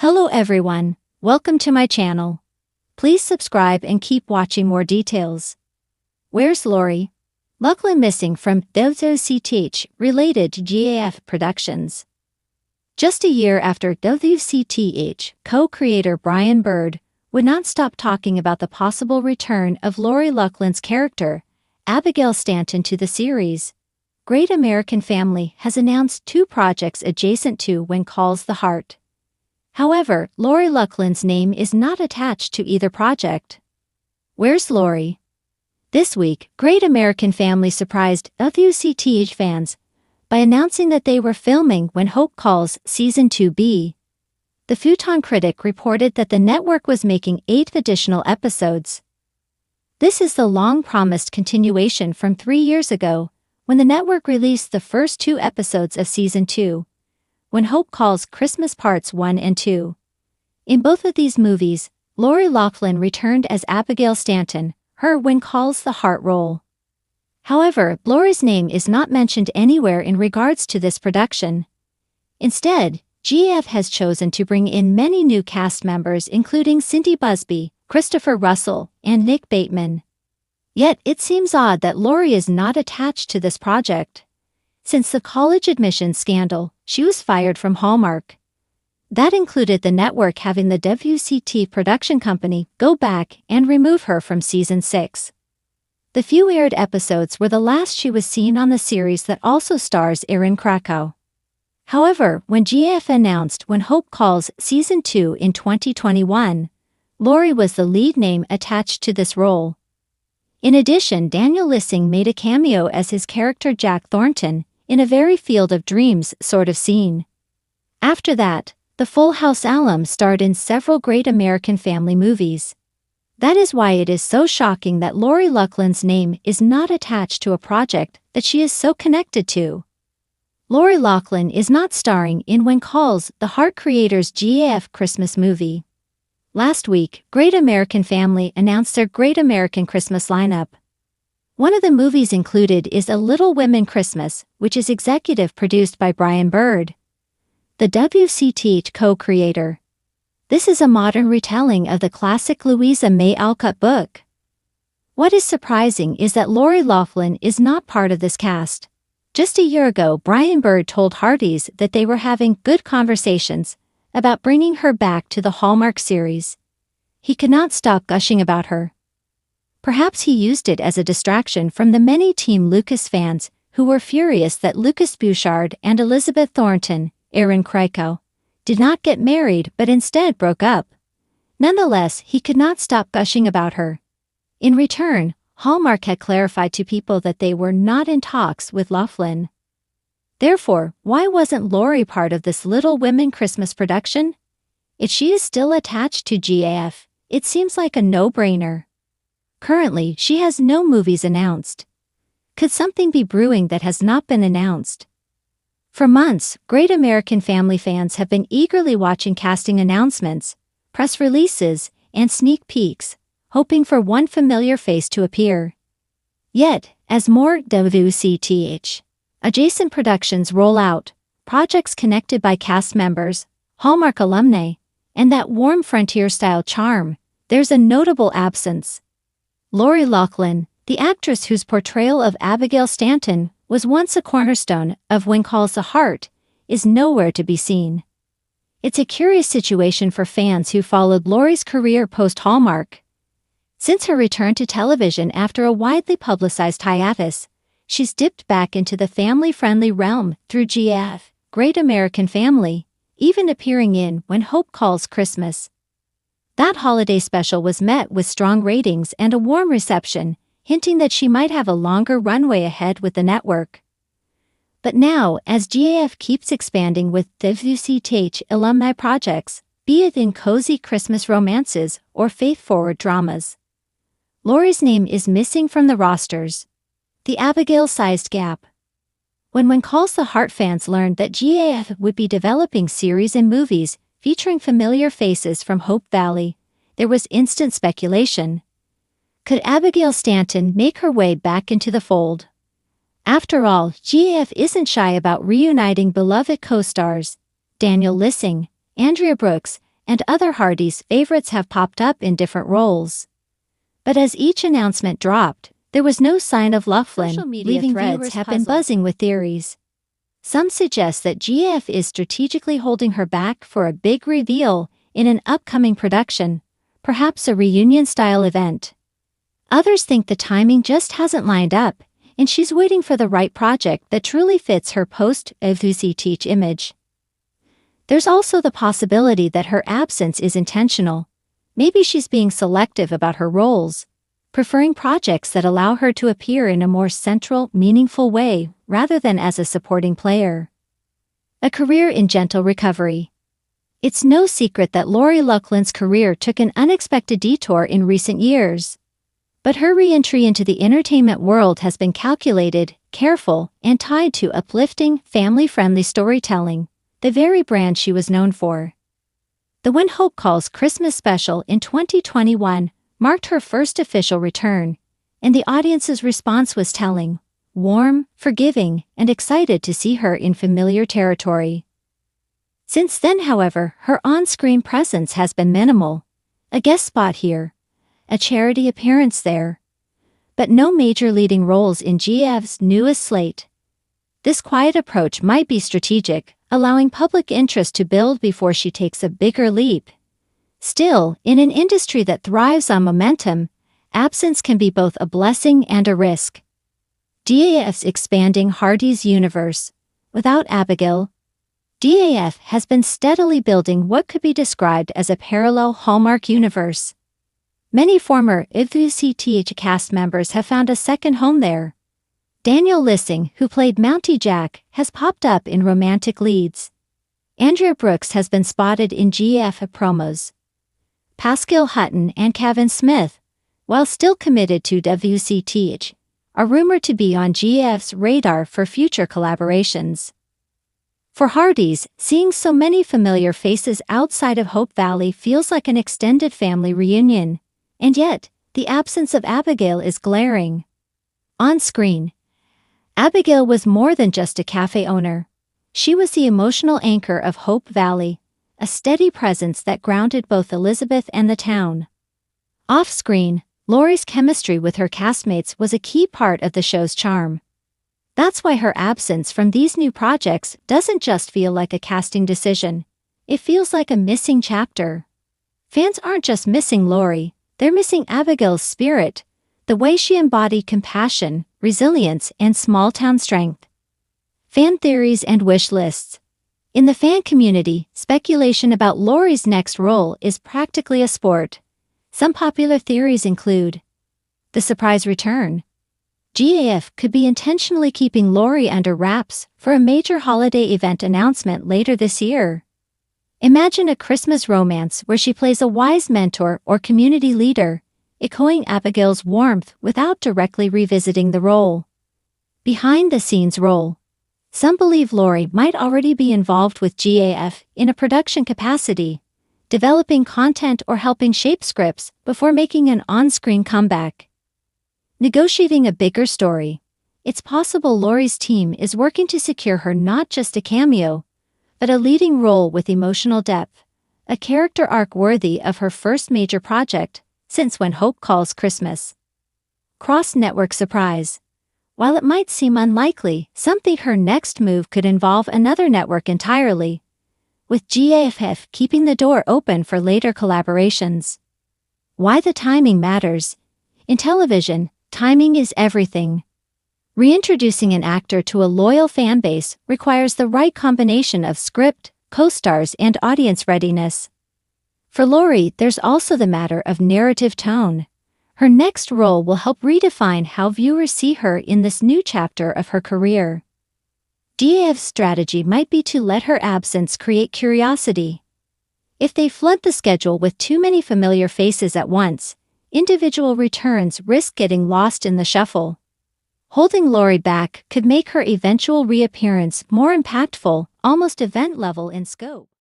Hello everyone, welcome to my channel. Please subscribe and keep watching more details. Where's Lori Loughlin missing from WCTH related to GAF productions? Just a year after WCTH, co-creator Brian Bird would not stop talking about the possible return of Lori Loughlin's character, Abigail Stanton, to the series, Great American Family has announced two projects adjacent to When Calls the Heart. However, Lori Loughlin's name is not attached to either project. Where's Lori? This week, Great American Family surprised WCTH fans by announcing that they were filming When Hope Calls Season 2B. The Futon Critic reported that the network was making 8 additional episodes. This is the long-promised continuation from 3 years ago, when the network released the first 2 episodes of Season 2. When Hope Calls Christmas Parts 1 and 2. In both of these movies, Lori Loughlin returned as Abigail Stanton, her When Calls the Heart role. However, Lori's name is not mentioned anywhere in regards to this production. Instead, GAF has chosen to bring in many new cast members including Cindy Busby, Christopher Russell, and Nick Bateman. Yet it seems odd that Lori is not attached to this project. Since the college admissions scandal, she was fired from Hallmark. That included the network having the WCT production company go back and remove her from Season 6. The few aired episodes were the last she was seen on the series that also stars Erin Krakow. However, when GAF announced When Hope Calls Season 2 in 2021, Lori was the lead name attached to this role. In addition, Daniel Lissing made a cameo as his character Jack Thornton in a very Field of Dreams sort of scene. After that, the Full House alum starred in several Great American Family movies. That is why it is so shocking that Lori Loughlin's name is not attached to a project that she is so connected to. Lori Loughlin is not starring in When Calls the Heart creators' GAF Christmas movie. Last week, Great American Family announced their Great American Christmas lineup. One of the movies included is A Little Women Christmas, which is executive produced by Brian Bird, the WCTH co-creator. This is a modern retelling of the classic Louisa May Alcott book. What is surprising is that Lori Loughlin is not part of this cast. Just a year ago, Brian Bird told Hardee's that they were having good conversations about bringing her back to the Hallmark series. He could not stop gushing about her. Perhaps he used it as a distraction from the many Team Lucas fans who were furious that Lucas Bouchard and Elizabeth Thornton, Erin Krakow, did not get married but instead broke up. Nonetheless, he could not stop gushing about her. In return, Hallmark had clarified to people that they were not in talks with Loughlin. Therefore, why wasn't Lori part of this Little Women Christmas production? If she is still attached to GAF, it seems like a no-brainer. Currently, she has no movies announced. Could something be brewing that has not been announced? For months, Great American Family fans have been eagerly watching casting announcements, press releases, and sneak peeks, hoping for one familiar face to appear. Yet, as more WCTH adjacent productions roll out, projects connected by cast members, Hallmark alumni, and that warm frontier-style charm, there's a notable absence. Lori Loughlin, the actress whose portrayal of Abigail Stanton was once a cornerstone of When Calls the Heart, is nowhere to be seen. It's a curious situation for fans who followed Lori's career post-Hallmark. Since her return to television after a widely publicized hiatus, she's dipped back into the family-friendly realm through GAF, Great American Family, even appearing in When Hope Calls Christmas. That holiday special was met with strong ratings and a warm reception, hinting that she might have a longer runway ahead with the network. But now, as GAF keeps expanding with WCTH alumni projects, be it in cozy Christmas romances or faith-forward dramas, Lori's name is missing from the rosters. The Abigail-sized gap. When Calls the Heart fans learned that GAF would be developing series and movies featuring familiar faces from Hope Valley, there was instant speculation. Could Abigail Stanton make her way back into the fold? After all, GAF isn't shy about reuniting beloved co-stars Daniel Lissing, Andrea Brooks, and other Hardys favorites have popped up in different roles. But as each announcement dropped, there was no sign of Loughlin, leaving viewers have been buzzing with theories. Some suggest that GAF is strategically holding her back for a big reveal in an upcoming production, perhaps a reunion-style event. Others think the timing just hasn't lined up, and she's waiting for the right project that truly fits her post-WCTH image. There's also the possibility that her absence is intentional. Maybe she's being selective about her roles, preferring projects that allow her to appear in a more central, meaningful way rather than as a supporting player. A career in gentle recovery. It's no secret that Lori Loughlin's career took an unexpected detour in recent years. But her re-entry into the entertainment world has been calculated, careful, and tied to uplifting, family-friendly storytelling, the very brand she was known for. The When Hope Calls Christmas special in 2021 marked her first official return, and the audience's response was telling, warm, forgiving, and excited to see her in familiar territory. Since then, however, her on-screen presence has been minimal. A guest spot here, a charity appearance there, but no major leading roles in GAF's newest slate. This quiet approach might be strategic, allowing public interest to build before she takes a bigger leap. Still, in an industry that thrives on momentum, absence can be both a blessing and a risk. DAF's expanding Hardy's universe. Without Abigail, DAF has been steadily building what could be described as a parallel Hallmark universe. Many former WCTH cast members have found a second home there. Daniel Lissing, who played Mountie Jack, has popped up in romantic leads. Andrea Brooks has been spotted in GAF promos. Pascal Hutton and Kevin Smith, while still committed to WCTH, are rumored to be on GAF's radar for future collaborations. For Hardys, seeing so many familiar faces outside of Hope Valley feels like an extended family reunion, and yet, the absence of Abigail is glaring. On screen, Abigail was more than just a cafe owner. She was the emotional anchor of Hope Valley, a steady presence that grounded both Elizabeth and the town. Off-screen, Lori's chemistry with her castmates was a key part of the show's charm. That's why her absence from these new projects doesn't just feel like a casting decision. It feels like a missing chapter. Fans aren't just missing Lori, they're missing Abigail's spirit, the way she embodied compassion, resilience, and small-town strength. Fan theories and wish lists. In the fan community, speculation about Lori's next role is practically a sport. Some popular theories include the surprise return. GAF could be intentionally keeping Lori under wraps for a major holiday event announcement later this year. Imagine a Christmas romance where she plays a wise mentor or community leader, echoing Abigail's warmth without directly revisiting the role. Behind-the-scenes role. Some believe Lori might already be involved with GAF in a production capacity, developing content or helping shape scripts before making an on-screen comeback. Negotiating a bigger story. It's possible Lori's team is working to secure her not just a cameo, but a leading role with emotional depth, a character arc worthy of her first major project since When Hope Calls Christmas. Cross-network surprise. While it might seem unlikely, some think her next move could involve another network entirely, with GAF keeping the door open for later collaborations. Why the timing matters. In television, timing is everything. Reintroducing an actor to a loyal fan base requires the right combination of script, co-stars, and audience readiness. For Lori, there's also the matter of narrative tone. Her next role will help redefine how viewers see her in this new chapter of her career. DAF's strategy might be to let her absence create curiosity. If they flood the schedule with too many familiar faces at once, individual returns risk getting lost in the shuffle. Holding Lori back could make her eventual reappearance more impactful, almost event-level in scope.